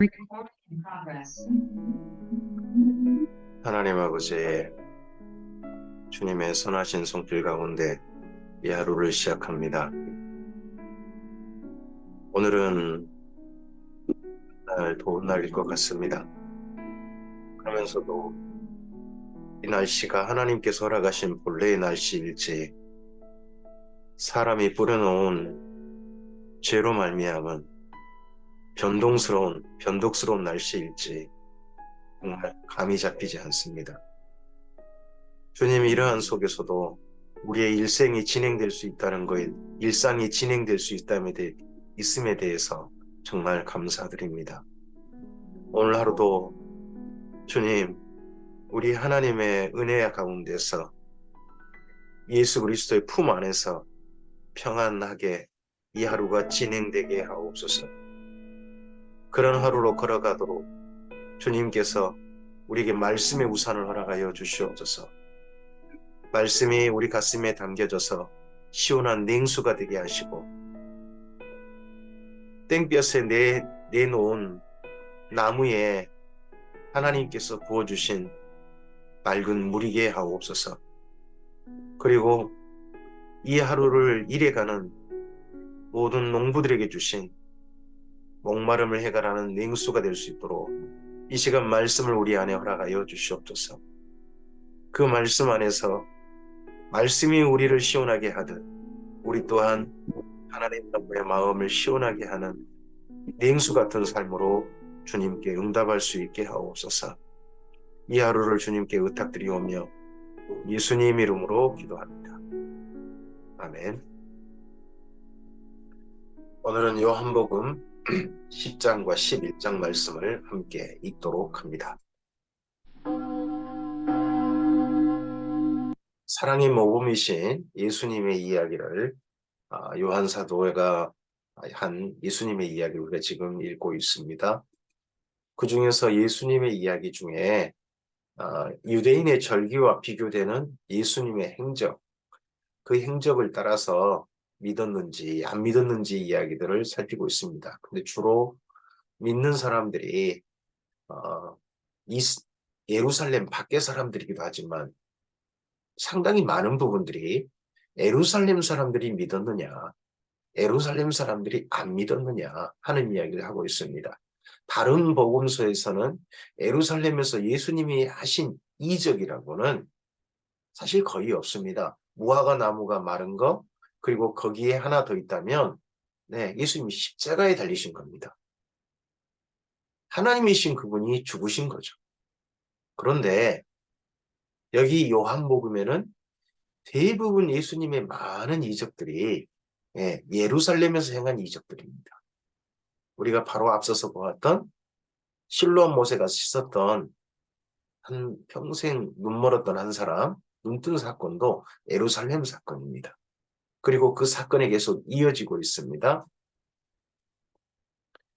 Recording in progress. 하나님 아버지, 주님의 선하신 손길 가운데 이 하루를 시작합니다. 오늘은 더운 날일 것 같습니다. 그러면서도 이 날씨가 하나님께서 허락하신 본래의 날씨일지, 사람이 뿌려놓은 죄로 말미암은 변덕스러운 날씨일지 정말 감이 잡히지 않습니다. 주님, 이러한 속에서도 우리의 일상이 진행될 수 있음에 대해서 정말 감사드립니다. 오늘 하루도 주님, 우리 하나님의 은혜 가운데서 예수 그리스도의 품 안에서 평안하게 이 하루가 진행되게 하옵소서. 그런 하루로 걸어가도록 주님께서 우리에게 말씀의 우산을 허락하여 주시옵소서. 말씀이 우리 가슴에 담겨져서 시원한 냉수가 되게 하시고, 땡볕에 내놓은 나무에 하나님께서 부어주신 맑은 물이게 하옵소서. 그리고 이 하루를 일해가는 모든 농부들에게 주신 목마름을 해결하는 냉수가 될 수 있도록 이 시간 말씀을 우리 안에 허락하여 주시옵소서. 그 말씀 안에서 말씀이 우리를 시원하게 하듯 우리 또한 하나님 나라의 마음을 시원하게 하는 냉수 같은 삶으로 주님께 응답할 수 있게 하옵소서. 이 하루를 주님께 의탁드리오며 예수님 이름으로 기도합니다. 아멘. 오늘은 요한복음 10장과 11장 말씀을 함께 읽도록 합니다. 사랑의 모범이신 예수님의 이야기를 요한 사도가 한 예수님의 이야기를 우리가 지금 읽고 있습니다. 그 중에서 예수님의 이야기 중에 유대인의 절기와 비교되는 예수님의 행적, 그 행적을 따라서 믿었는지 안 믿었는지 이야기들을 살피고 있습니다. 근데 주로 믿는 사람들이 예루살렘 밖의 사람들이기도 하지만 상당히 많은 부분들이 예루살렘 사람들이 믿었느냐, 예루살렘 사람들이 안 믿었느냐 하는 이야기를 하고 있습니다. 다른 복음서에서는 예루살렘에서 예수님이 하신 이적이라고는 사실 거의 없습니다. 무화과 나무가 마른 거, 그리고 거기에 하나 더 있다면 예수님이 십자가에 달리신 겁니다. 하나님이신 그분이 죽으신 거죠. 그런데 여기 요한복음에는 대부분 예수님의 많은 이적들이 예루살렘에서 행한 이적들입니다. 우리가 바로 앞서서 보았던 실로암 못에 가서 씻었던 한 평생 눈 멀었던 한 사람 눈 뜬 사건도 예루살렘 사건입니다. 그리고 그 사건이 계속 이어지고 있습니다.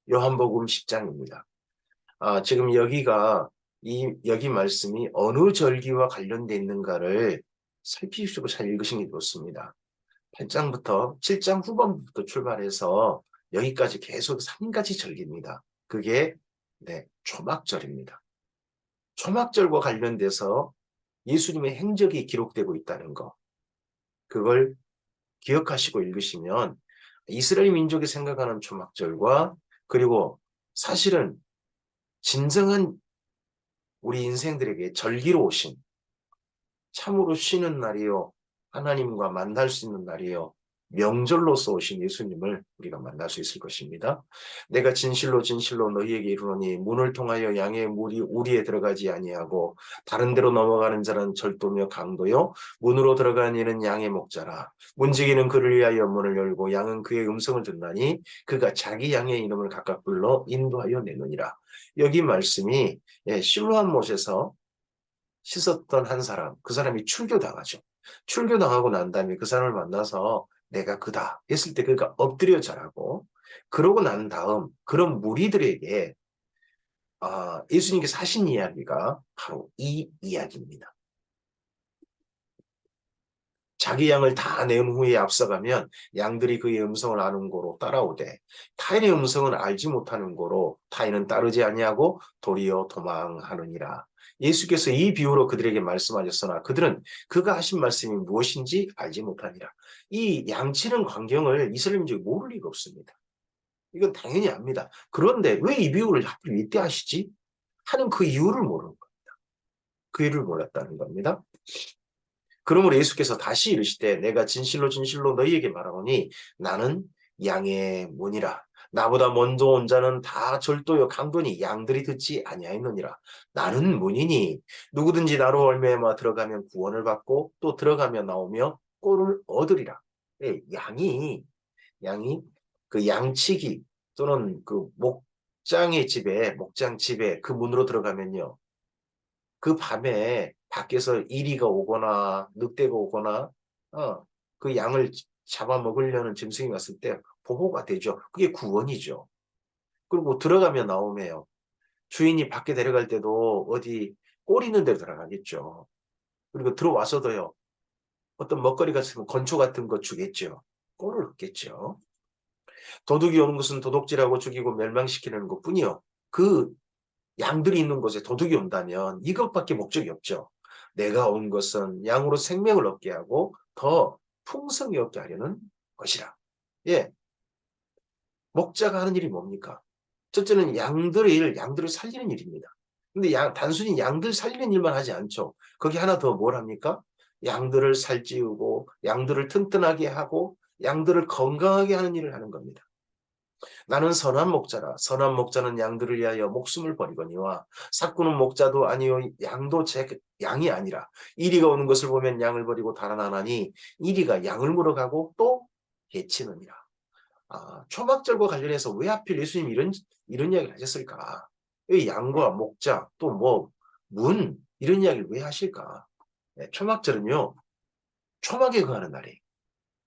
요한복음 10장입니다. 지금 여기 말씀이 어느 절기와 관련되어 있는가를 살피시고 잘 읽으시는 게 좋습니다. 8장부터 7장 후반부터 출발해서 여기까지 계속 3가지 절기입니다. 그게 초막절입니다. 초막절과 관련돼서 예수님의 행적이 기록되고 있다는 거, 그걸 기억하시고 읽으시면 이스라엘 민족이 생각하는 초막절과, 그리고 사실은 진정한 우리 인생들에게 절기로 오신, 참으로 쉬는 날이요 하나님과 만날 수 있는 날이요 명절로서 오신 예수님을 우리가 만날 수 있을 것입니다. 내가 진실로 진실로 너희에게 이르노니 문을 통하여 양의 물이 우리에 들어가지 아니하고 다른 데로 넘어가는 자는 절도며 강도요 문으로 들어가는 이는 양의 목자라. 문지기는 그를 위하여 문을 열고 양은 그의 음성을 듣나니 그가 자기 양의 이름을 각각 불러 인도하여 내느니라. 여기 말씀이 실로암 못에서 씻었던 한 사람, 그 사람이 출교당하죠. 출교당하고 난 다음에 그 사람을 만나서 내가 그다 했을 때 그가 엎드려 절하고, 그러고 난 다음 그런 무리들에게 예수님께서 하신 이야기가 바로 이 이야기입니다. 자기 양을 다 내은 후에 앞서가면 양들이 그의 음성을 아는 고로 따라오되 타인의 음성은 알지 못하는 고로 타인은 따르지 아니하고 도리어 도망하느니라. 예수께서 이 비유로 그들에게 말씀하셨으나 그들은 그가 하신 말씀이 무엇인지 알지 못하니라. 이 양치는 광경을 이스라엘민족이 모를 리가 없습니다. 이건 당연히 압니다. 그런데 왜 이 비유를 하필 이때 하시지? 하는 그 이유를 모르는 겁니다. 그 이유를 몰랐다는 겁니다. 그러므로 예수께서 다시 이르시되 내가 진실로 진실로 너희에게 말하노니 나는 양의 문이라. 나보다 먼저 온 자는 다 절도요 강도니 양들이 듣지 아니하였느니라. 나는 문이니 누구든지 나로 말미암아 들어가면 구원을 받고 또 들어가며 나오며 꼴을 얻으리라. 예, 양이 그 양치기 또는 그 목장 집에 그 문으로 들어가면요. 그 밤에 밖에서 이리가 오거나 늑대가 오거나 그 양을 잡아먹으려는 짐승이 왔을 때 보호가 되죠. 그게 구원이죠. 그리고 들어가면 나오며요. 주인이 밖에 데려갈 때도 어디 꼴 있는 데 들어가겠죠. 그리고 들어와서도요. 어떤 먹거리 같은 건초 같은 거 주겠죠. 꼴을 얻겠죠. 도둑이 오는 것은 도둑질하고 죽이고 멸망시키는 것뿐이요. 그 양들이 있는 곳에 도둑이 온다면 이것밖에 목적이 없죠. 내가 온 것은 양으로 생명을 얻게 하고 더 풍성히 얻게 하려는 것이라. 예, 목자가 하는 일이 뭡니까? 첫째는 양들을 살리는 일입니다. 근데 단순히 양들 살리는 일만 하지 않죠. 거기 하나 더 뭘 합니까? 양들을 살찌우고 양들을 튼튼하게 하고 양들을 건강하게 하는 일을 하는 겁니다. 나는 선한 목자라. 선한 목자는 양들을 위하여 목숨을 버리거니와 삭구는 목자도 아니요 양도 제 양이 아니라 이리가 오는 것을 보면 양을 버리고 달아나나니 이리가 양을 물어가고 또 해치느니라. 초막절과 관련해서 왜 하필 예수님 이런 이야기를 하셨을까? 왜 양과 목자 또 뭐 문 이런 이야기를 왜 하실까? 네, 초막절은요. 초막에 거하는 날이에요.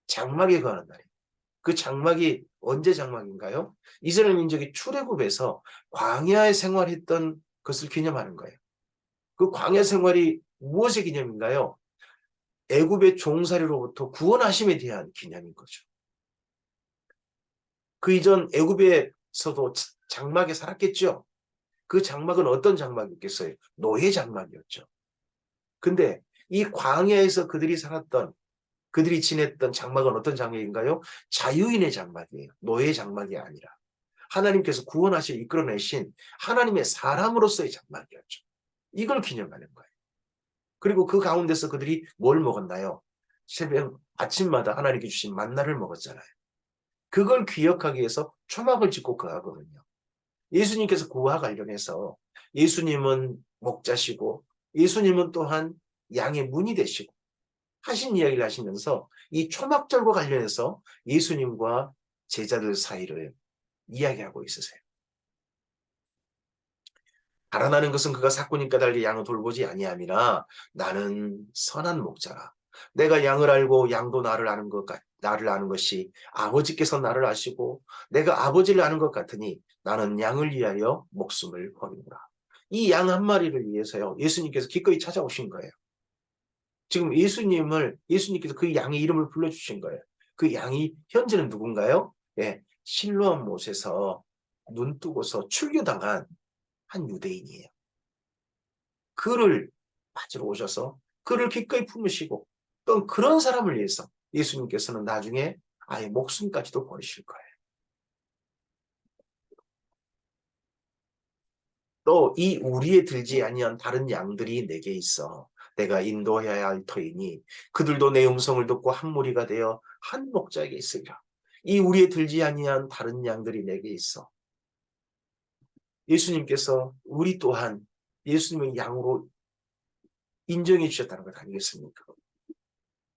장막에 거하는 날이에요. 그 장막이 언제 장막인가요? 이스라엘 민족이 출애굽에서 광야에 생활했던 것을 기념하는 거예요. 그 광야 생활이 무엇의 기념인가요? 애굽의 종살이로부터 구원하심에 대한 기념인 거죠. 그 이전 애굽에서도 장막에 살았겠죠. 그 장막은 어떤 장막이었겠어요? 노예 장막이었죠. 근데 이 광야에서 그들이 지냈던 장막은 어떤 장막인가요? 자유인의 장막이에요. 노예 장막이 아니라. 하나님께서 구원하셔 이끌어내신 하나님의 사람으로서의 장막이었죠. 이걸 기념하는 거예요. 그리고 그 가운데서 그들이 뭘 먹었나요? 새벽 아침마다 하나님께 주신 만나를 먹었잖아요. 그걸 기억하기 위해서 초막을 짓고 거하거든요. 예수님께서 그와 관련해서 예수님은 목자시고 예수님은 또한 양의 문이 되시고 하신 이야기를 하시면서 이 초막절과 관련해서 예수님과 제자들 사이를 이야기하고 있으세요. 달아나는 것은 그가 사꾼님과 달리 양을 돌보지 아니함이나 나는 선한 목자라. 내가 양을 알고 양도 나를 아는 것이 아버지께서 나를 아시고 내가 아버지를 아는 것 같으니 나는 양을 위하여 목숨을 버리노라. 이 양 한 마리를 위해서요. 예수님께서 기꺼이 찾아오신 거예요. 지금 예수님께서 그 양의 이름을 불러주신 거예요. 그 양이 현재는 누군가요? 예, 실로암 못에서 눈 뜨고서 출교당한 한 유대인이에요. 그를 맞으러 오셔서 그를 기꺼이 품으시고 또 그런 사람을 위해서 예수님께서는 나중에 아예 목숨까지도 버리실 거예요. 또 이 우리에 들지 아니한 다른 양들이 내게 있어 내가 인도해야 할 터이니 그들도 내 음성을 듣고 한 무리가 되어 한 목자에게 있으리라. 이 우리에 들지 아니한 다른 양들이 내게 있어. 예수님께서 우리 또한 예수님의 양으로 인정해 주셨다는 것 아니겠습니까?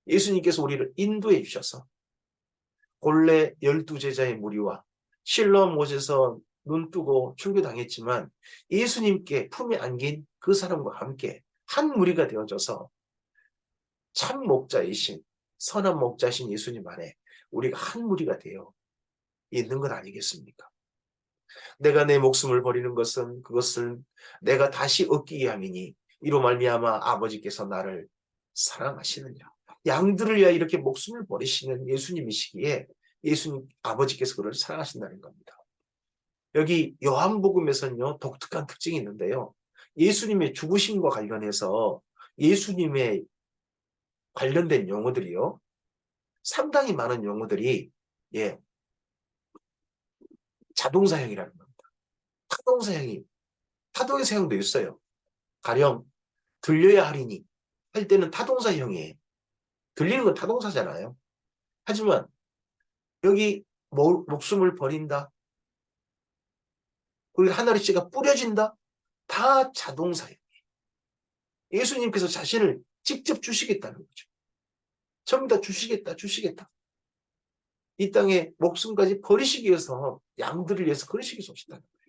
예수님께서 우리를 인도해 주셔서 본래 12제자의 무리와 실로암 못에서 눈 뜨고 출교당했지만 예수님께 품에 안긴 그 사람과 함께 한 무리가 되어져서 참 목자이신 선한 목자신 예수님 안에 우리가 한 무리가 되어 있는 것 아니겠습니까? 내가 내 목숨을 버리는 것은 그것을 내가 다시 얻기 위함이니 이로 말미암아 아버지께서 나를 사랑하시느니라. 양들을 위하여 이렇게 목숨을 버리시는 예수님이시기에 예수님 아버지께서 그를 사랑하신다는 겁니다. 여기 요한복음에서는요, 독특한 특징이 있는데요. 예수님의 죽으심과 관련해서 예수님의 관련된 용어들이요, 상당히 많은 용어들이 자동사형이라는 겁니다. 타동의 사형도 있어요. 가령 들려야 하리니 할 때는 타동사형이에요. 들리는 건 타동사잖아요. 하지만 여기 목숨을 버린다, 그리고 하늘의 씨가 뿌려진다, 다 자동사예요. 예수님께서 자신을 직접 주시겠다는 거죠. 전부 다 주시겠다. 이 땅에 목숨까지 버리시기 위해서, 양들을 위해서 그러시기 위해서 오셨다는 거예요.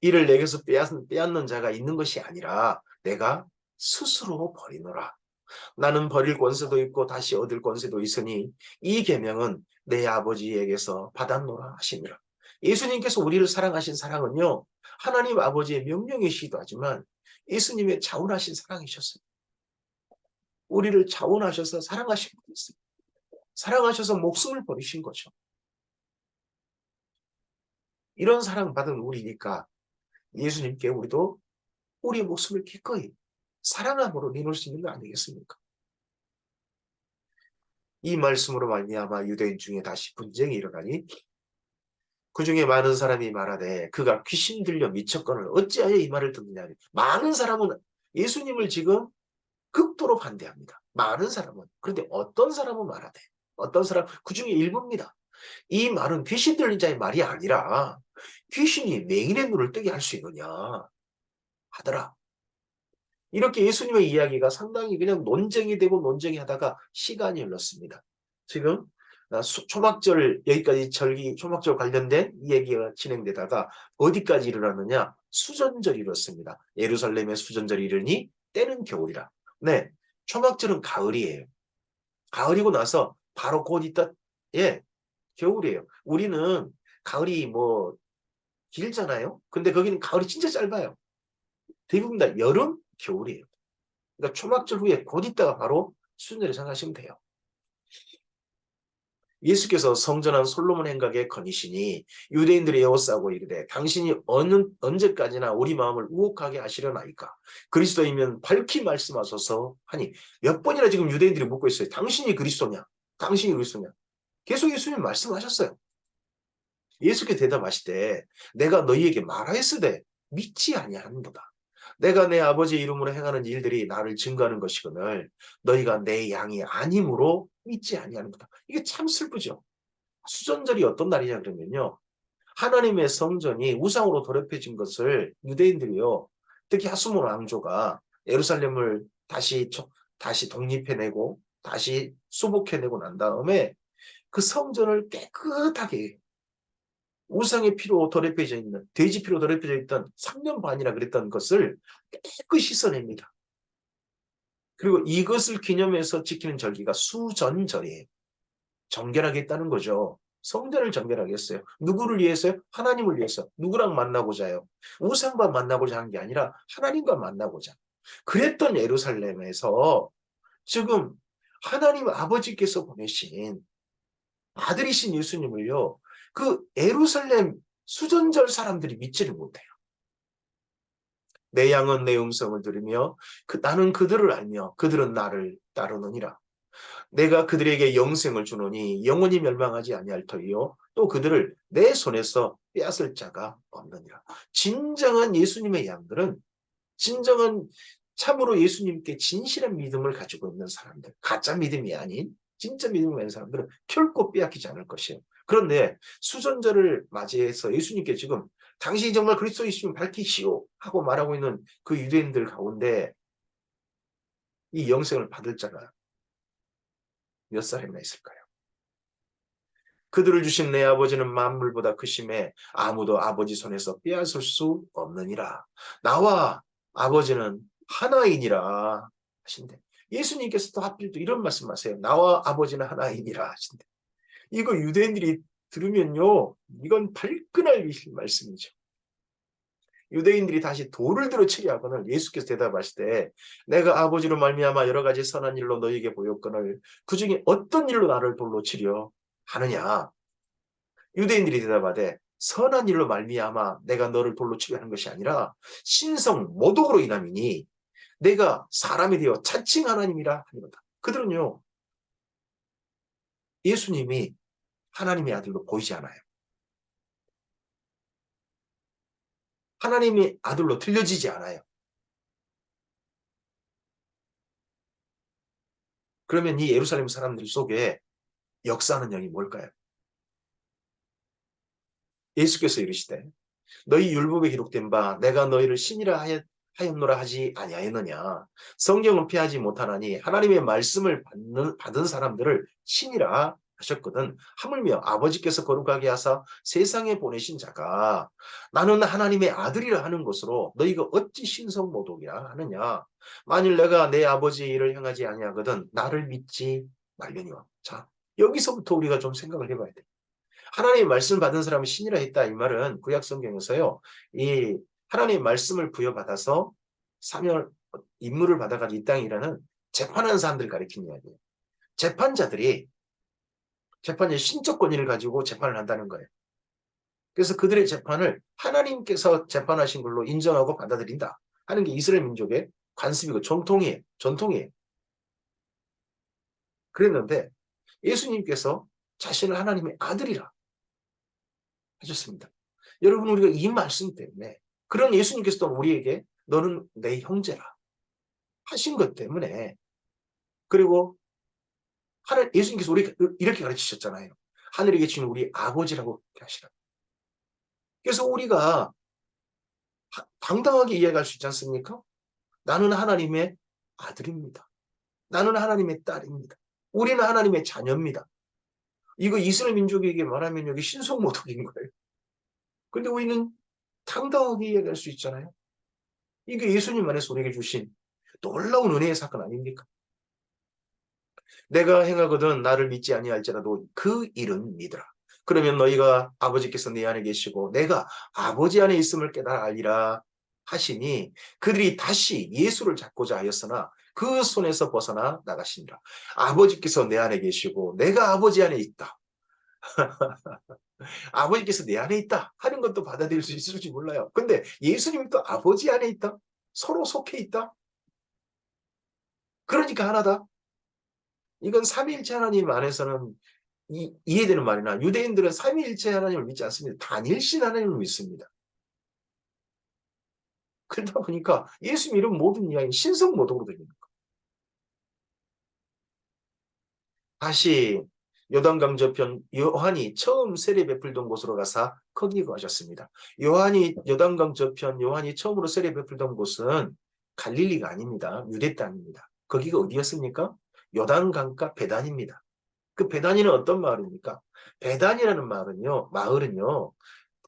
이를 내게서 빼앗는 자가 있는 것이 아니라 내가 스스로 버리노라. 나는 버릴 권세도 있고 다시 얻을 권세도 있으니 이 계명은 내 아버지에게서 받았노라 하시니라. 예수님께서 우리를 사랑하신 사랑은요, 하나님 아버지의 명령이시기도 하지만 예수님의 자원하신 사랑이셨어요. 우리를 자원하셔서 사랑하신 분이었어요. 사랑하셔서 목숨을 버리신 거죠. 이런 사랑 받은 우리니까 예수님께 우리도 우리의 목숨을 기꺼이 사랑함으로 내놓을 수 있는 거 아니겠습니까? 이 말씀으로 말미암아 유대인 중에 다시 분쟁이 일어나니 그 중에 많은 사람이 말하되 그가 귀신 들려 미쳤거늘 어찌하여 이 말을 듣느냐. 많은 사람은 예수님을 지금 극도로 반대합니다. 많은 사람은. 그런데 어떤 사람은 말하되, 어떤 사람, 그 중에 일부입니다. 이 말은 귀신 들린 자의 말이 아니라 귀신이 맹인의 눈을 뜨게 할 수 있느냐 하더라. 이렇게 예수님의 이야기가 상당히 그냥 논쟁이 되고 논쟁이 하다가 시간이 흘렀습니다. 지금 초막절, 여기까지 초막절 관련된 이 얘기가 진행되다가 어디까지 일어났느냐? 수전절이 이뤘습니다. 예루살렘의 수전절이 이르니 때는 겨울이라. 네, 초막절은 가을이에요. 가을이고 나서 바로 곧 있다, 겨울이에요. 우리는 가을이 길잖아요. 근데 거기는 가을이 진짜 짧아요. 대부분 다 여름, 겨울이에요. 그러니까 초막절 후에 곧 있다가 바로 수전절을 생각하시면 돼요. 예수께서 성전한 솔로몬 행각에 거니시니 유대인들이 에워싸고 이르되 당신이 언제까지나 우리 마음을 우혹하게 하시려나이까. 그리스도이면 밝히 말씀하소서 하니 몇 번이나 지금 유대인들이 묻고 있어요. 당신이 그리스도냐? 당신이 그리스도냐? 계속 예수님 말씀하셨어요. 예수께서 대답하시되 내가 너희에게 말하였으되 믿지 아니하는도다. 내가 내 아버지의 이름으로 행하는 일들이 나를 증거하는 것이거늘 너희가 내 양이 아님으로 믿지 아니하는도다. 이게 참 슬프죠. 수전절이 어떤 날이냐 그러면요, 하나님의 성전이 우상으로 더럽혀진 것을 유대인들이요, 특히 하스몬 왕조가 예루살렘을 다시 독립해내고 다시 수복해내고 난 다음에 그 성전을 깨끗하게, 우상의 피로 더럽혀져 있는, 돼지 피로 더럽혀져 있던 3년 반이나 그랬던 것을 깨끗이 씻어냅니다. 그리고 이것을 기념해서 지키는 절기가 수전절이에요. 정결하겠다는 거죠. 성전을 정결하겠어요. 누구를 위해서요? 하나님을 위해서. 누구랑 만나고자요? 우상과 만나고자 한 게 아니라 하나님과 만나고자. 그랬던 예루살렘에서 지금 하나님 아버지께서 보내신 아들이신 예수님을요, 그 예루살렘 수전절 사람들이 믿지를 못해요. 내 양은 내 음성을 들으며 나는 그들을 알며 그들은 나를 따르느니라. 내가 그들에게 영생을 주노니 영원히 멸망하지 아니할 터이요 또 그들을 내 손에서 빼앗을 자가 없느니라. 진정한 예수님의 양들은, 진정한 참으로 예수님께 진실한 믿음을 가지고 있는 사람들, 가짜 믿음이 아닌 진짜 믿음을 가진 사람들은 결코 빼앗기지 않을 것이에요. 그런데 수전절을 맞이해서 예수님께 지금 당신이 정말 그리스도이시면 밝히시오 하고 말하고 있는 그 유대인들 가운데 이 영생을 받을 자가 몇 사람이나 있을까요? 그들을 주신 내 아버지는 만물보다 크심에 아무도 아버지 손에서 빼앗을 수 없느니라. 나와 아버지는 하나이니라 하신대. 예수님께서도 하필 또 이런 말씀하세요. 나와 아버지는 하나이니라 하신대. 이거 유대인들이 들으면요, 이건 발끈할 말씀이죠. 유대인들이 다시 돌을 들어 치려 하거늘 예수께서 대답하실 때 내가 아버지로 말미암아 여러 가지 선한 일로 너희에게 보였거늘 그 중에 어떤 일로 나를 돌로 치려 하느냐. 유대인들이 대답하되 선한 일로 말미암아 내가 너를 돌로 치려 하는 것이 아니라 신성 모독으로 인함이니 내가 사람이 되어 자칭 하나님이라 하니로다. 그들은요 예수님이 하나님의 아들로 보이지 않아요. 하나님의 아들로 들려지지 않아요. 그러면 이 예루살렘 사람들 속에 역사하는 영이 뭘까요? 예수께서 이르시되 너희 율법에 기록된 바 내가 너희를 신이라 하였노라 하지 아니하였느냐. 성경은 피하지 못하나니 하나님의 말씀을 받은 사람들을 신이라 하셨거든. 하물며 아버지께서 거룩하게 하사 세상에 보내신 자가 나는 하나님의 아들이라 하는 것으로 너희가 어찌 신성모독이라 하느냐. 만일 내가 내 아버지의 일을 행하지 아니하거든 나를 믿지 말려니와. 자, 여기서부터 우리가 좀 생각을 해봐야 돼. 하나님의 말씀을 받은 사람은 신이라 했다. 이 말은 구약 성경에서요. 이 하나님의 말씀을 부여받아서 사명 임무를 받아가지고 이 땅에 일하는 재판하는 사람들을 가리키는 이야기예요. 재판자들이 신적 권위를 가지고 재판을 한다는 거예요. 그래서 그들의 재판을 하나님께서 재판하신 걸로 인정하고 받아들인다 하는 게 이스라엘 민족의 관습이고 전통이에요. 그랬는데 예수님께서 자신을 하나님의 아들이라 하셨습니다. 여러분 우리가 이 말씀 때문에 그런 예수님께서도 우리에게 너는 내 형제라 하신 것 때문에 그리고 예수님께서 우리 이렇게 가르치셨잖아요. 하늘에 계신 우리 아버지라고 하시라. 그래서 우리가 당당하게 이야기할 수 있지 않습니까? 나는 하나님의 아들입니다. 나는 하나님의 딸입니다. 우리는 하나님의 자녀입니다. 이거 이스라엘 민족에게 말하면 여기 신성모독인 거예요. 근데 우리는 당당하게 이야기할 수 있잖아요. 이게 예수님 안에서 우리에게 주신 놀라운 은혜의 사건 아닙니까? 내가 행하거든 나를 믿지 아니할지라도 그 일은 믿으라. 그러면 너희가 아버지께서 내 안에 계시고 내가 아버지 안에 있음을 깨달아 알리라 하시니 그들이 다시 예수를 잡고자 하였으나 그 손에서 벗어나 나가시니라. 아버지께서 내 안에 계시고 내가 아버지 안에 있다. 아버지께서 내 안에 있다 하는 것도 받아들일 수 있을지 몰라요. 근데 예수님이 또 아버지 안에 있다? 서로 속해 있다? 그러니까 하나다. 이건 삼위일체 하나님 안에서는 이해되는 말이나 유대인들은 삼위일체 하나님을 믿지 않습니다. 단일신 하나님을 믿습니다. 그러다 보니까 예수님 이런 모든 이야기는 신성모독으로 들립니다. 다시 요단강 저편 요한이 처음 세례 베풀던 곳으로 가서 거기 거하셨습니다. 요단강 저편 요한이 처음으로 세례 베풀던 곳은 갈릴리가 아닙니다. 유대 땅입니다. 거기가 어디였습니까? 요단강가 베단입니다. 그 베단이는 어떤 마을입니까? 베단이라는 마을은요,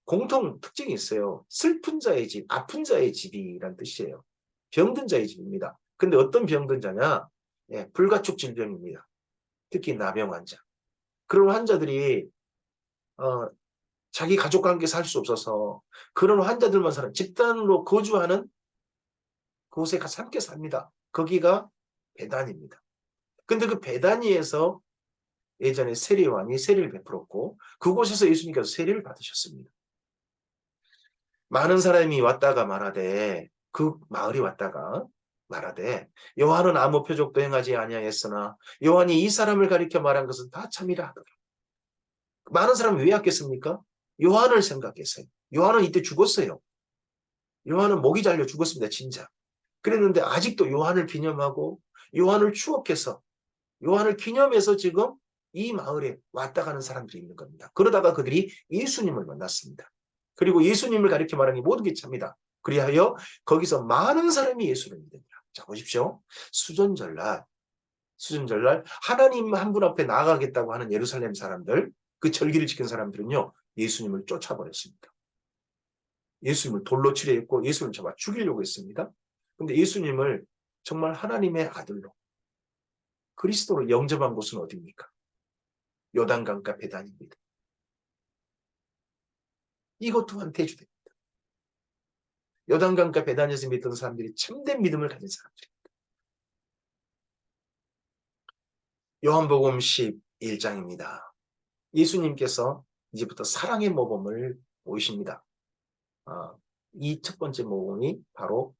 공통 특징이 있어요. 슬픈 자의 집, 아픈 자의 집이란 뜻이에요. 병든 자의 집입니다. 근데 어떤 병든 자냐? 예, 불가촉 질병입니다. 특히 나병 환자. 그런 환자들이 어, 자기 가족과 함께 살 수 없어서 그런 환자들만 사는 집단으로 거주하는 그곳에 가서 함께 삽니다. 거기가 베단입니다. 근데 그 베다니에서 예전에 세례요한이 세례를 베풀었고 그곳에서 예수님께서 세례를 받으셨습니다. 많은 사람이 왔다가 말하되 그 마을이 왔다가 말하되 요한은 아무 표적도 행하지 아니하였으나 요한이 이 사람을 가리켜 말한 것은 다 참이라 하더라. 많은 사람이 왜 왔겠습니까? 요한을 생각했어요. 요한은 이때 죽었어요. 요한은 목이 잘려 죽었습니다. 진짜. 그랬는데 아직도 요한을 기념하고 요한을 추억해서 요한을 기념해서 지금 이 마을에 왔다 가는 사람들이 있는 겁니다. 그러다가 그들이 예수님을 만났습니다. 그리고 예수님을 가리켜 말하니 모든 게 참니다. 그리하여 거기서 많은 사람이 예수를 믿으니라. 자 보십시오. 수전절날 하나님 한 분 앞에 나아가겠다고 하는 예루살렘 사람들, 그 절기를 지킨 사람들은요. 예수님을 쫓아버렸습니다. 예수님을 돌로 치려 했고 예수님을 잡아 죽이려고 했습니다. 근데 예수님을 정말 하나님의 아들로 그리스도로 영접한 곳은 어디입니까? 요단강가 베단입니다. 이것 또한 대주됩니다. 요단강가 베다니에서 믿던 사람들이 참된 믿음을 가진 사람들입니다. 요한복음 11장입니다. 예수님께서 이제부터 사랑의 모범을 보이십니다. 이 첫 번째 모범이 바로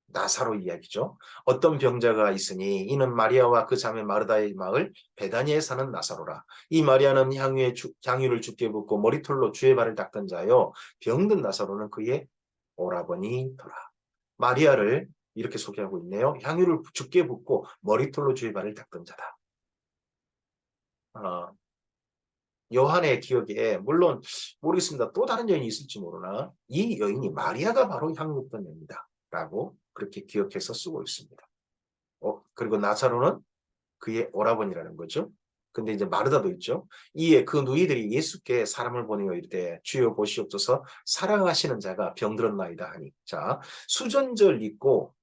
나사로 이야기죠. 어떤 병자가 있으니 이는 마리아와 그 자매 마르다의 마을 베다니에 사는 나사로라. 이 마리아는 향유를 주께 붓고 머리털로 주의 발을 닦던 자요. 병든 나사로는 그의 오라버니더라. 마리아를 이렇게 소개하고 있네요. 향유를 주께 붓고 머리털로 주의 발을 닦던 자다. 요한의 기억에 물론 모르겠습니다. 또 다른 여인이 있을지 모르나 이 여인이 마리아가 바로 향유 붓던 여인이다 라고 그렇게 기억해서 쓰고 있습니다. 그리고 나사로는 그의 오라버니라는 거죠. 근데 이제 마르다도 있죠. 이에 그 누이들이 예수께 사람을 보내어 이르되 주여 보시옵소서 사랑하시는 자가 병들었나이다 하니. 자, 수전절 있고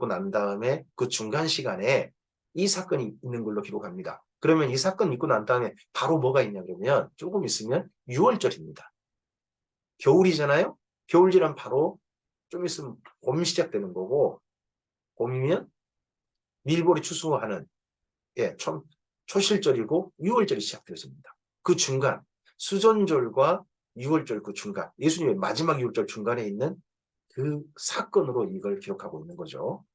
난 다음에 그 중간 시간에 이 사건이 있는 걸로 기록합니다. 그러면 이 사건 있고 난 다음에 바로 뭐가 있냐 그러면 조금 있으면 6월절입니다. 겨울이잖아요. 겨울 지나면 바로 좀 있으면 봄 시작되는 거고 봄이면 밀보리 추수하는 초실절이고 6월절이 시작되었습니다. 그 중간 수전절과 6월절 그 중간 예수님의 마지막 6월절 중간에 있는 그 사건으로 이걸 기록하고 있는 거죠.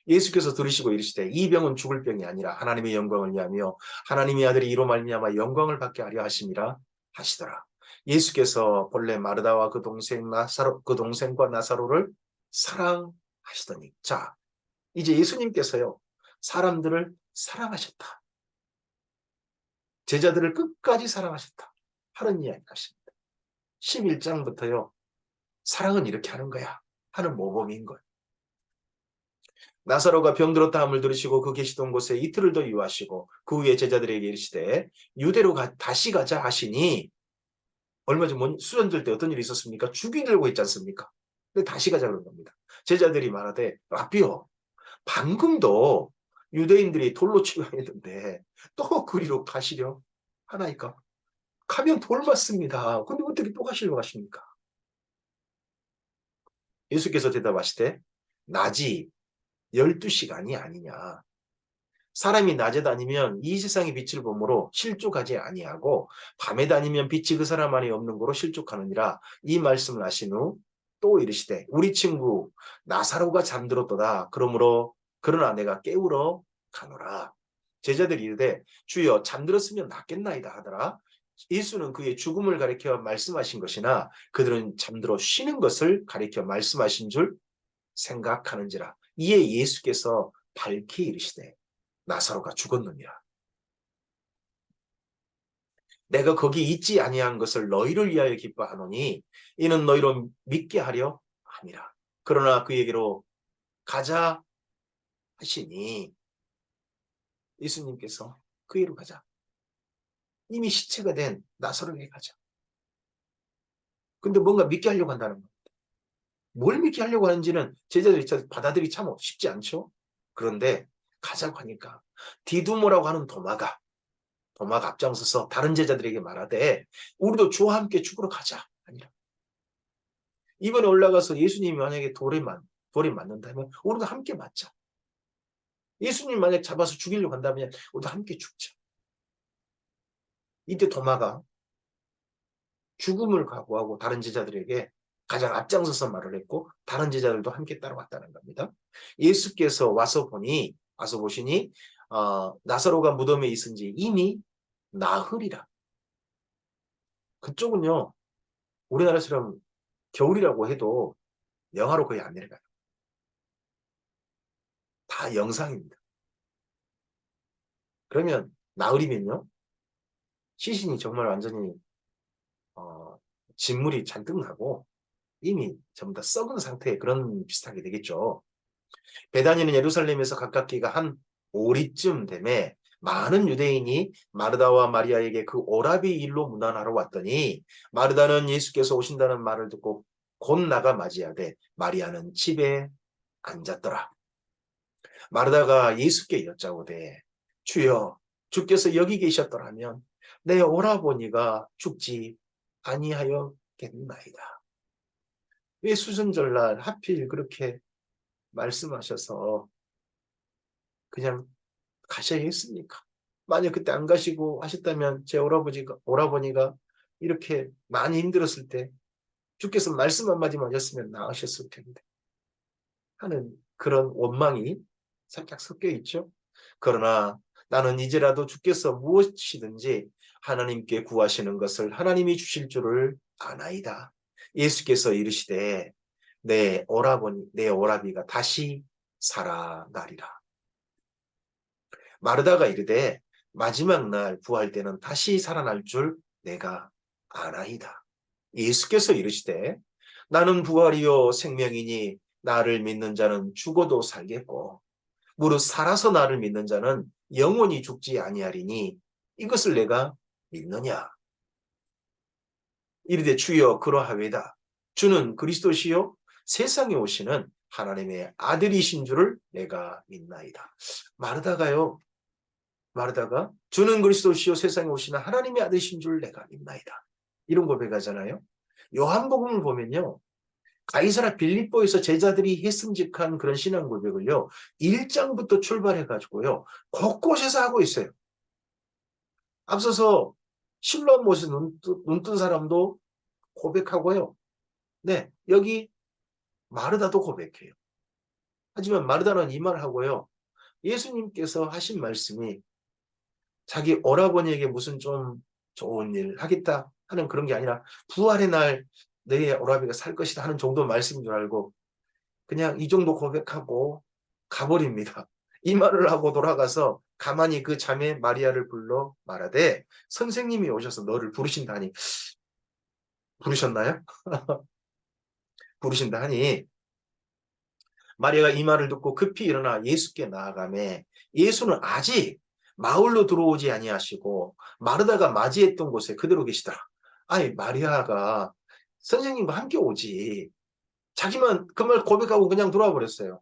예수께서 들으시고 이르시되 이 병은 죽을 병이 아니라 하나님의 영광을 위하며 하나님의 아들이 이로 말미암아 영광을 받게 하려 하심이라 하시더라. 예수께서 본래 마르다와 그 동생과 나사로를 사랑하시더니 자 이제 예수님께서요 사람들을 사랑하셨다. 제자들을 끝까지 사랑하셨다. 하는 이야기 하십니다. 11장부터요. 사랑은 이렇게 하는 거야. 하는 모범인 거예요. 나사로가 병들었다 함을 들으시고 그 계시던 곳에 이틀을 더 유하시고 그 후에 제자들에게 이르시되 유대로 다시 가자 하시니 얼마 전 수련절 때 어떤 일이 있었습니까? 죽이 들고 있지 않습니까? 근데 다시 가자 그런 겁니다. 제자들이 말하되 라비요 방금도 유대인들이 돌로 치려 했는데 또 그리로 가시려 하나이까? 가면 돌 맞습니다. 근데 어떻게 또 가시려고 하십니까? 예수께서 대답하시되 낮이 12시간이 아니냐. 사람이 낮에 다니면 이 세상의 빛을 보므로 실족하지 아니하고 밤에 다니면 빛이 그 사람 안에 없는 거로 실족하느니라. 이 말씀을 하신 후 또 이르시되 우리 친구 나사로가 잠들었도다. 그러나 내가 깨우러 가노라. 제자들이 이르되 주여 잠들었으면 낫겠나이다 하더라. 예수는 그의 죽음을 가리켜 말씀하신 것이나 그들은 잠들어 쉬는 것을 가리켜 말씀하신 줄 생각하는지라. 이에 예수께서 밝히 이르시되 나사로가 죽었느니라. 내가 거기 있지 아니한 것을 너희를 위하여 기뻐하노니 이는 너희로 믿게 하려 함이라. 그러나 그에게로 가자 하시니 예수님께서 그에로 가자. 이미 시체가 된 나사로에게 가자. 근데 뭔가 믿게 하려고 한다는 겁니다. 뭘 믿게 하려고 하는지는 제자들이 받아들이기 참 쉽지 않죠. 그런데 가자고 하니까 디두모라고 하는 도마가 앞장서서 다른 제자들에게 말하되 우리도 주와 함께 죽으러 가자. 아니라 이번에 올라가서 예수님이 만약에 돌에 맞는다면 우리도 함께 맞자. 예수님 만약 잡아서 죽이려고 한다면 우리도 함께 죽자. 이때 도마가 죽음을 각오하고 다른 제자들에게 가장 앞장서서 말을 했고 다른 제자들도 함께 따라왔다는 겁니다. 예수께서 와서 보시니 나사로가 무덤에 있은지 이미 나흘이라. 그쪽은요 우리나라처럼 겨울이라고 해도 영하로 거의 안 내려가요. 다 영상입니다. 그러면 나흘이면요 시신이 정말 완전히 진물이 잔뜩 나고 이미 전부 다 썩은 상태에 그런 비슷하게 되겠죠. 베다니는 예루살렘에서 가깝기가 한 5리쯤 되매 많은 유대인이 마르다와 마리아에게 그 오라비 일로 문안하러 왔더니 마르다는 예수께서 오신다는 말을 듣고 곧 나가 맞이하되 마리아는 집에 앉았더라. 마르다가 예수께 여짜오되 주여 주께서 여기 계셨더라면 내 오라버니가 죽지 아니하였겠나이다. 왜 수순절날 하필 그렇게 말씀하셔서 그냥 가셔야 했습니까? 만약 그때 안 가시고 하셨다면 제 오라버니가 이렇게 많이 힘들었을 때 주께서 말씀 한마디만 하셨으면 나으셨을 텐데 하는 그런 원망이 살짝 섞여 있죠. 그러나 나는 이제라도 주께서 무엇이든지 하나님께 구하시는 것을 하나님이 주실 줄을 아나이다. 예수께서 이르시되 내 오라비가 다시 살아나리라. 마르다가 이르되 마지막 날 부활 때는 다시 살아날 줄 내가 아나이다. 예수께서 이르시되 나는 부활이요 생명이니 나를 믿는 자는 죽어도 살겠고 무릇 살아서 나를 믿는 자는 영원히 죽지 아니하리니 이것을 내가 믿느냐. 이르되 주여 그러하외다. 주는 그리스도시요 세상에 오시는 하나님의 아들이신 줄을 내가 믿나이다. 마르다가 주는 그리스도시요 세상에 오시는 하나님의 아들이신 줄 내가 믿나이다. 이런 고백하잖아요. 요한복음을 보면요. 가이사라 빌립보에서 제자들이 했음직한 그런 신앙 고백을요. 1장부터 출발해가지고요. 곳곳에서 하고 있어요. 앞서서 실로암 못에 눈뜬 사람도 고백하고요. 네, 여기 마르다도 고백해요. 하지만 마르다는 이 말을 하고요. 예수님께서 하신 말씀이 자기 오라버니에게 무슨 좀 좋은 일 하겠다 하는 그런 게 아니라 부활의 날 내 오라비가 살 것이다 하는 정도 말씀인 줄 알고 그냥 이 정도 고백하고 가버립니다. 이 말을 하고 돌아가서 가만히 그 자매 마리아를 불러 말하되 선생님이 오셔서 너를 부르신다니. 부르셨나요? 부르신다 하니 마리아가 이 말을 듣고 급히 일어나 예수께 나아가매 예수는 아직 마을로 들어오지 아니하시고 마르다가 맞이했던 곳에 그대로 계시더라. 아니 마리아가 선생님과 함께 오지. 자기만 그 말 고백하고 그냥 돌아와 버렸어요.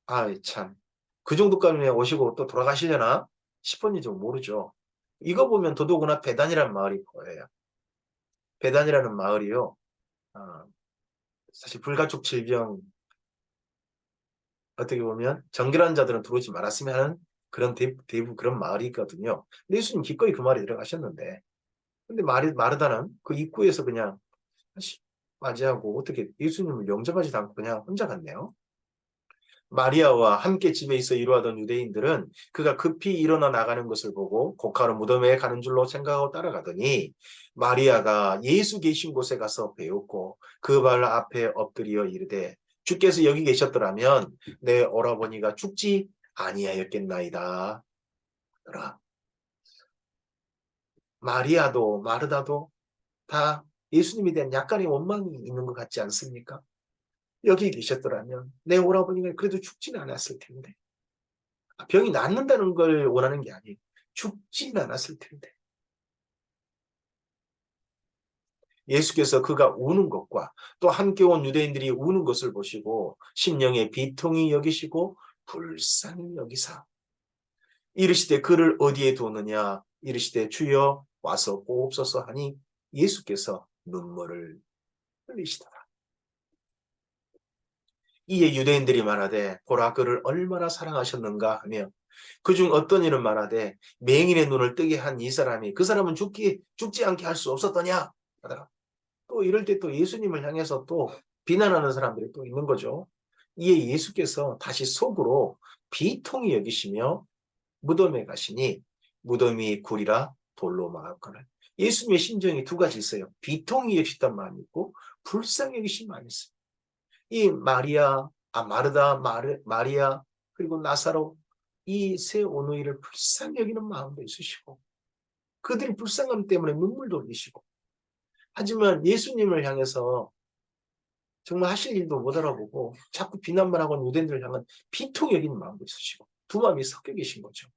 아이 참. 그 정도까지 오시고 또 돌아가시려나 싶었는지 모르죠. 이거 보면 더더구나 베단이라는 마을이 보여요. 베단이라는 마을이요. 아, 사실 불가촉 질병 어떻게 보면 정결한 자들은 들어오지 말았으면 하는 그런 대부분 그런 마을이거든요. 근데 예수님 기꺼이 그 마을에 들어가셨는데 근데 마르다는 그 입구에서 그냥 맞이하고 어떻게 예수님을 영접하지도 않고 그냥 혼자 갔네요. 마리아와 함께 집에 있어 이루하던 유대인들은 그가 급히 일어나 나가는 것을 보고 고가로 무덤에 가는 줄로 생각하고 따라가더니 마리아가 예수 계신 곳에 가서 배웠고 그 발 앞에 엎드려 이르되 주께서 여기 계셨더라면 내 오라버니가 죽지 아니하였겠나이다. 마리아도 마르다도 다 예수님에 대한 약간의 원망이 있는 것 같지 않습니까? 여기 계셨더라면 내 오라버니가 그래도 죽지는 않았을 텐데. 병이 낫는다는 걸 원하는 게 아니에요. 죽진 않았을 텐데. 예수께서 그가 우는 것과 또 함께 온 유대인들이 우는 것을 보시고 심령에 비통히 여기시고 불쌍히 여기사 이르시되 그를 어디에 두느냐 이르시되 주여 와서 보옵소서 하니 예수께서 눈물을 흘리시더라. 이에 유대인들이 말하되 보라 그를 얼마나 사랑하셨는가 하며 그중 어떤 이는 말하되 맹인의 눈을 뜨게 한 이 사람이 그 사람은 죽지 않게 할 수 없었더냐 하더라. 또 이럴 때 또 예수님을 향해서 또 비난하는 사람들이 또 있는 거죠. 이에 예수께서 다시 속으로 비통히 여기시며 무덤에 가시니 무덤이 굴이라 돌로 막았거늘. 예수님의 심정이 두 가지 있어요. 비통히 여기셨단 마음이 있고 불쌍히 여기신 마음이 있어요. 이 마르다, 마리아, 그리고 나사로 이 세 오누이를 불쌍히 여기는 마음도 있으시고 그들이 불쌍함 때문에 눈물도 흘리시고 하지만 예수님을 향해서 정말 하실 일도 못 알아보고 자꾸 비난만 하고 있는 유대인들을 향한 비통히 여기는 마음도 있으시고 두 마음이 섞여 계신 거죠.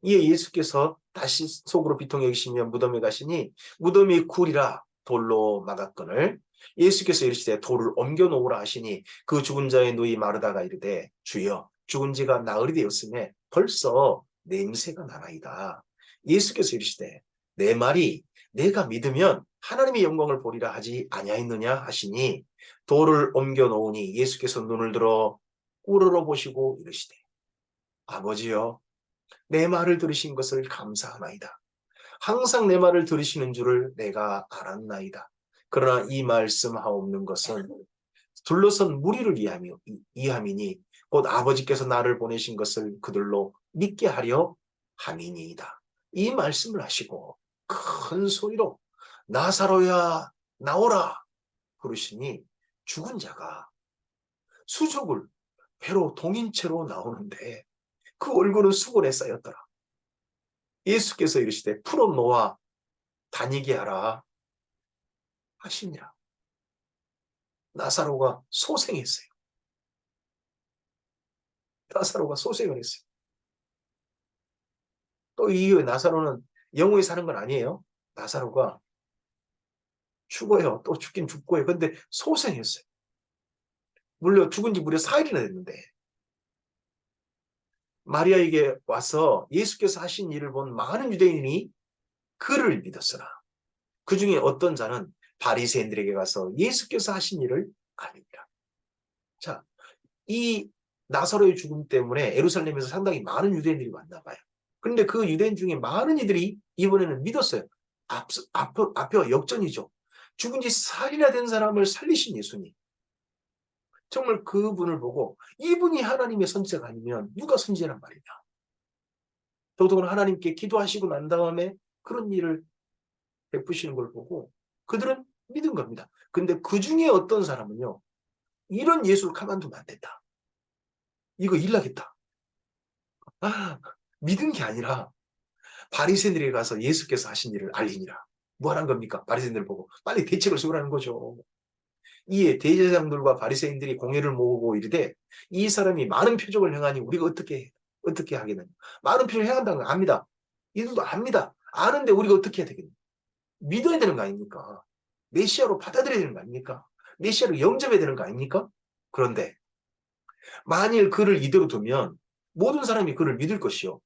이에 예수께서 다시 속으로 비통히 여기시며 무덤에 가시니 무덤이 굴이라 돌로 막았거늘 예수께서 이르시되 돌을 옮겨 놓으라 하시니 그 죽은 자의 누이 마르다가 이르되 주여 죽은 지가 나흘이 되었으며 벌써 냄새가 나나이다. 예수께서 이르시되 내 말이 내가 믿으면 하나님의 영광을 보리라 하지 아니하였느냐 하시니 돌을 옮겨 놓으니 예수께서 눈을 들어 우러러 보시고 이르시되 아버지여 내 말을 들으신 것을 감사하나이다. 항상 내 말을 들으시는 줄을 내가 알았나이다. 그러나 이 말씀하옵는 것은 둘러선 무리를 이함이니 곧 아버지께서 나를 보내신 것을 그들로 믿게 하려 함이니이다. 이 말씀을 하시고 큰 소리로 나사로야 나오라 부르시니 죽은 자가 수족을 배로 동인 채로 나오는데 그 얼굴은 수건에 쌓였더라. 예수께서 이르시되 풀어 놓아 다니게 하라 하시니라. 나사로가 소생했어요. 나사로가 소생을 했어요. 또 이후에 나사로는 영원히 사는 건 아니에요. 나사로가 죽어요. 또 죽긴 죽고요. 근데 소생했어요. 물론 죽은 지 무려 4일이나 됐는데 마리아에게 와서 예수께서 하신 일을 본 많은 유대인이 그를 믿었으나 그 중에 어떤 자는 바리새인들에게 가서 예수께서 하신 일을 아니니라. 자, 이 나사로의 죽음 때문에 예루살렘에서 상당히 많은 유대인들이 왔나 봐요. 그런데 그 유대인 중에 많은 이들이 이번에는 믿었어요. 앞에 역전이죠. 죽은 지 4일이나 된 사람을 살리신 예수님. 정말 그분을 보고 이분이 하나님의 선지자가 아니면 누가 선지자란 말이냐. 더더군다나 하나님께 기도하시고 난 다음에 그런 일을 베푸시는 걸 보고 그들은 믿은 겁니다. 근데 그 중에 어떤 사람은요. 이런 예수를 가만두면 안 된다. 이거 일나겠다. 믿은 게 아니라 바리새인들에게 가서 예수께서 하신 일을 알리니라. 뭐 하는 겁니까? 바리새인들을 보고 빨리 대책을 세우라는 거죠. 이에 대제사장들과 바리새인들이 공회를 모으고 이르되 이 사람이 많은 표적을 행하니 우리가 어떻게 하겠느냐. 많은 표적을 행한다는 걸 압니다. 이들도 압니다. 아는데 우리가 어떻게 해야 되겠냐. 믿어야 되는 거 아닙니까? 메시아로 받아들여야 되는 거 아닙니까? 메시아로 영접해야 되는 거 아닙니까? 그런데 만일 그를 이대로 두면 모든 사람이 그를 믿을 것이요.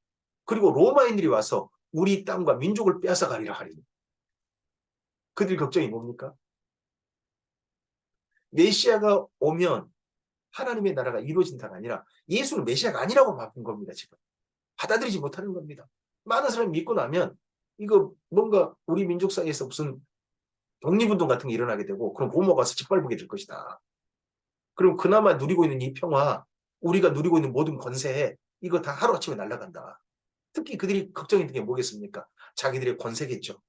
그리고 로마인들이 와서 우리 땅과 민족을 빼앗아가리라 하리니. 그들 걱정이 뭡니까? 메시아가 오면 하나님의 나라가 이루어진다가 아니라 예수는 메시아가 아니라고 바꾼 겁니다. 지금 받아들이지 못하는 겁니다. 많은 사람이 믿고 나면 이거 뭔가 우리 민족 사이에서 무슨 독립운동 같은 게 일어나게 되고 그럼 못 먹어서 짓밟게 될 것이다. 그럼 그나마 누리고 있는 이 평화, 우리가 누리고 있는 모든 권세 이거 다 하루아침에 날아간다. 특히 그들이 걱정했던 게 뭐겠습니까? 자기들의 권세겠죠.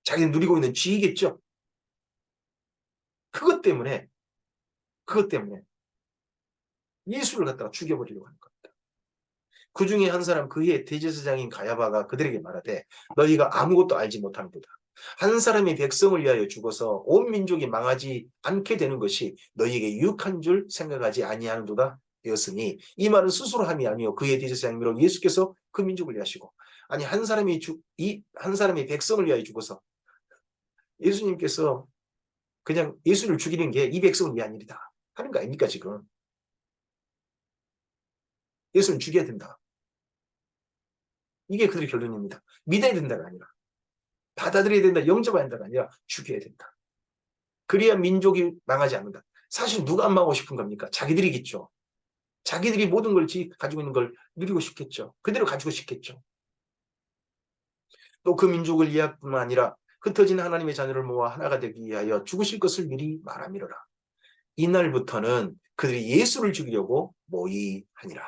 자기들 누리고 있는 지위겠죠. 그것 때문에 예수를 갖다가 죽여버리려고 하는 겁니다. 그 중에 한 사람 그의 대제사장인 가야바가 그들에게 말하되 너희가 아무것도 알지 못하는도다. 한 사람이 백성을 위하여 죽어서 온 민족이 망하지 않게 되는 것이 너희에게 유익한 줄 생각하지 아니하는도다 되었으니 이 말은 스스로 함이 아니요 그의 대제사장으로 예수께서 그 민족을 위하시고 아니 한 사람이 백성을 위하여 죽어서 예수님께서 그냥 예수를 죽이는 게 이 백성을 위한 일이다 하는 거 아닙니까 지금. 예수를 죽여야 된다. 이게 그들의 결론입니다. 믿어야 된다가 아니라 받아들여야 된다, 영접해야 된다가 아니라 죽여야 된다. 그래야 민족이 망하지 않는다. 사실 누가 안 망하고 싶은 겁니까? 자기들이겠죠. 자기들이 모든 걸 가지고 있는 걸 누리고 싶겠죠. 그대로 가지고 싶겠죠. 또 그 민족을 위하뿐만 아니라 흩어진 하나님의 자녀를 모아 하나가 되기 위하여 죽으실 것을 미리 말하미로라. 이날부터는 그들이 예수를 죽이려고 모의하니라.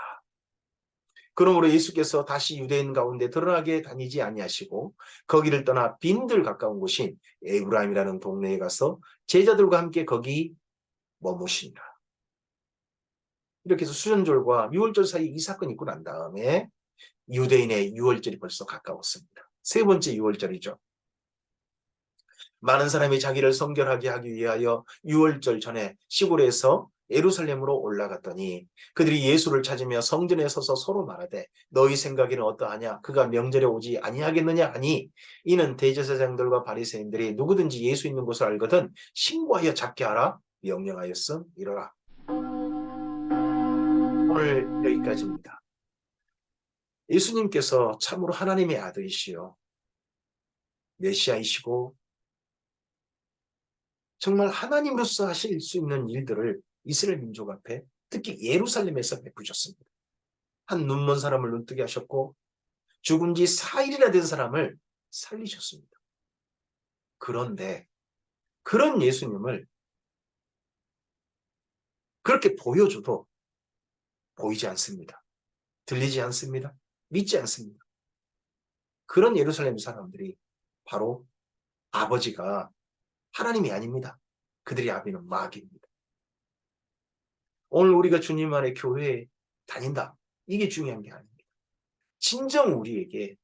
그러므로 예수께서 다시 유대인 가운데 드러나게 다니지 아니하시고 거기를 떠나 빈들 가까운 곳인 에브라임이라는 동네에 가서 제자들과 함께 거기 머무시니라. 이렇게 해서 수전절과 유월절 사이 이 사건이 있고 난 다음에 유대인의 유월절이 벌써 가까웠습니다. 세 번째 유월절이죠. 많은 사람이 자기를 성결하게 하기 위하여 유월절 전에 시골에서 예루살렘으로 올라갔더니 그들이 예수를 찾으며 성전에 서서 서로 말하되 너희 생각에는 어떠하냐 그가 명절에 오지 아니하겠느냐 하니 이는 대제사장들과 바리새인들이 누구든지 예수 있는 곳을 알거든 신고하여 잡게 하라 명령하였음이로라. 오늘 여기까지입니다. 예수님께서 참으로 하나님의 아들이시요 메시아이시고 정말 하나님으로서 하실 수 있는 일들을 이스라엘 민족 앞에 특히 예루살렘에서 베푸셨습니다. 한 눈먼 사람을 눈뜨게 하셨고 죽은 지 4일이나 된 사람을 살리셨습니다. 그런데 그런 예수님을 그렇게 보여줘도 보이지 않습니다. 들리지 않습니다. 믿지 않습니다. 그런 예루살렘 사람들이 바로 아버지가 하나님이 아닙니다. 그들의 아비는 마귀입니다. 오늘 우리가 주님 안에 교회에 다닌다. 이게 중요한 게 아닙니다. 진정 우리에게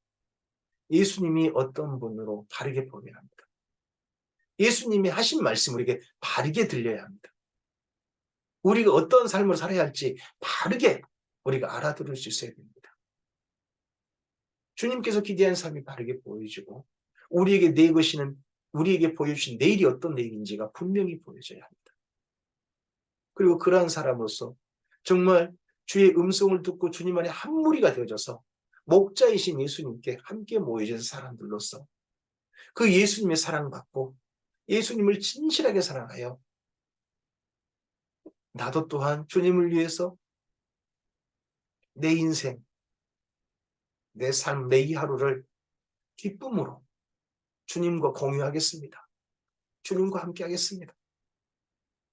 예수님이 어떤 분으로 바르게 보여야 합니다. 예수님이 하신 말씀 우리에게 바르게 들려야 합니다. 우리가 어떤 삶을 살아야 할지 바르게 우리가 알아들을 수 있어야 됩니다. 주님께서 기대한 삶이 바르게 보여지고 우리에게 내것이는 우리에게 보여주신 내일이 어떤 내일인지가 분명히 보여져야 합니다. 그리고 그러한 사람으로서 정말 주의 음성을 듣고 주님 안에 한 무리가 되어져서 목자이신 예수님께 함께 모여진 사람들로서 그 예수님의 사랑받고 예수님을 진실하게 사랑하여 나도 또한 주님을 위해서 내 인생, 내 삶, 내 이 하루를 기쁨으로 주님과 공유하겠습니다. 주님과 함께 하겠습니다.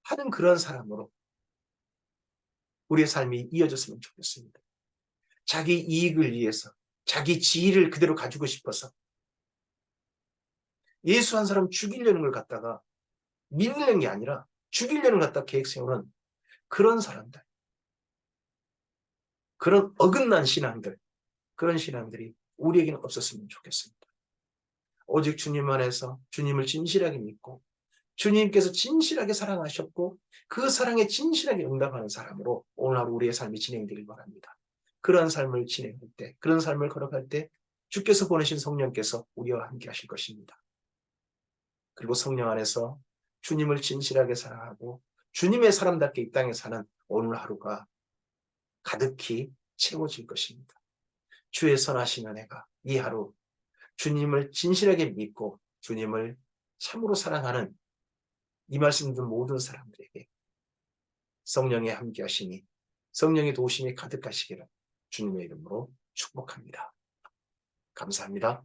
하는 그런 사람으로 우리의 삶이 이어졌으면 좋겠습니다. 자기 이익을 위해서, 자기 지위를 그대로 가지고 싶어서 예수 한 사람 죽이려는 걸 갖다가 믿는 게 아니라 죽이려는 걸 갖다 계획 세우는 그런 사람들, 그런 어긋난 신앙들, 그런 신앙들이 우리에게는 없었으면 좋겠습니다. 오직 주님 안에서 주님을 진실하게 믿고 주님께서 진실하게 사랑하셨고 그 사랑에 진실하게 응답하는 사람으로 오늘 하루 우리의 삶이 진행되길 바랍니다. 그런 삶을 진행할 때, 그런 삶을 걸어갈 때 주께서 보내신 성령께서 우리와 함께 하실 것입니다. 그리고 성령 안에서 주님을 진실하게 사랑하고 주님의 사람답게 이 땅에 사는 오늘 하루가 가득히 채워질 것입니다. 주의 선하신 은혜가 이 하루 주님을 진실하게 믿고 주님을 참으로 사랑하는 이 말씀 듣는 모든 사람들에게 성령의 함께 하시니 성령의 도우심이 가득하시기를 주님의 이름으로 축복합니다. 감사합니다.